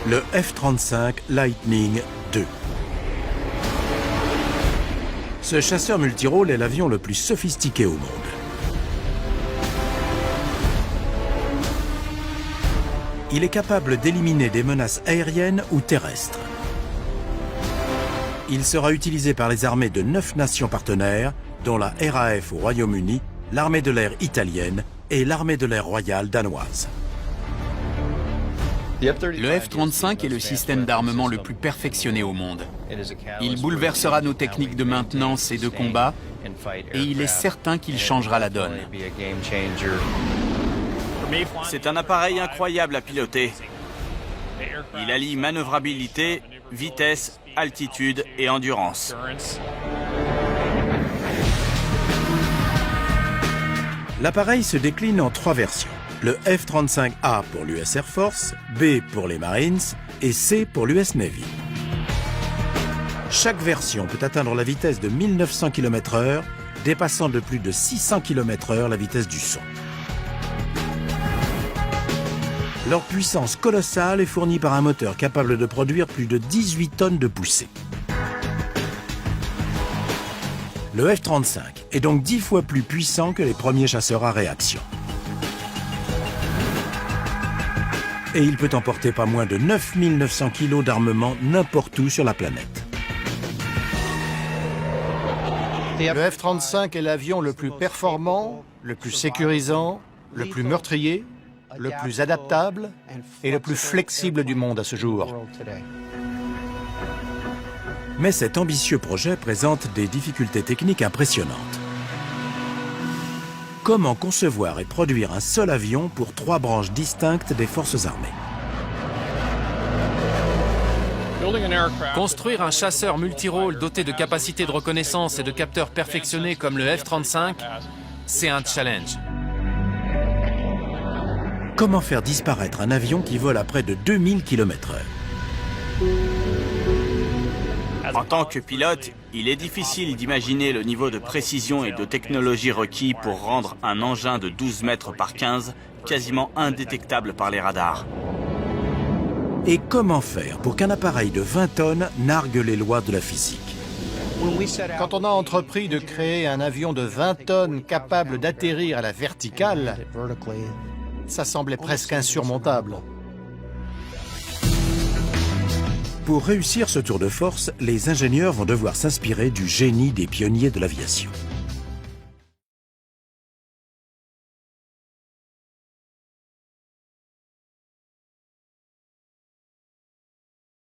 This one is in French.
le F-35 Lightning II. Ce chasseur multirôle est l'avion le plus sophistiqué au monde. Il est capable d'éliminer des menaces aériennes ou terrestres. Il sera utilisé par les armées de 9 nations partenaires, dont la RAF au Royaume-Uni, l'armée de l'air italienne et l'armée de l'air royale danoise. Le F-35 est le système d'armement le plus perfectionné au monde. Il bouleversera nos techniques de maintenance et de combat, et il est certain qu'il changera la donne. C'est un appareil incroyable à piloter. Il allie manœuvrabilité, vitesse, altitude et endurance. L'appareil se décline en 3 versions. Le F-35A pour l'US Air Force, B pour les Marines et C pour l'US Navy. Chaque version peut atteindre la vitesse de 1900 km/h, dépassant de plus de 600 km/h la vitesse du son. Leur puissance colossale est fournie par un moteur capable de produire plus de 18 tonnes de poussée. Le F-35 est donc 10 fois plus puissant que les premiers chasseurs à réaction. Et il peut emporter pas moins de 9900 kg d'armement n'importe où sur la planète. Le F-35 est l'avion le plus performant, le plus sécurisant, le plus meurtrier, le plus adaptable et le plus flexible du monde à ce jour. Mais cet ambitieux projet présente des difficultés techniques impressionnantes. Comment concevoir et produire un seul avion pour 3 branches distinctes des forces armées? Construire un chasseur multirôle doté de capacités de reconnaissance et de capteurs perfectionnés comme le F-35, c'est un challenge. Comment faire disparaître un avion qui vole à près de 2000 km/h? En tant que pilote, il est difficile d'imaginer le niveau de précision et de technologie requis pour rendre un engin de 12 mètres par 15 quasiment indétectable par les radars. Et comment faire pour qu'un appareil de 20 tonnes nargue les lois de la physique? Quand on a entrepris de créer un avion de 20 tonnes capable d'atterrir à la verticale, ça semblait presque insurmontable. Pour réussir ce tour de force, les ingénieurs vont devoir s'inspirer du génie des pionniers de l'aviation.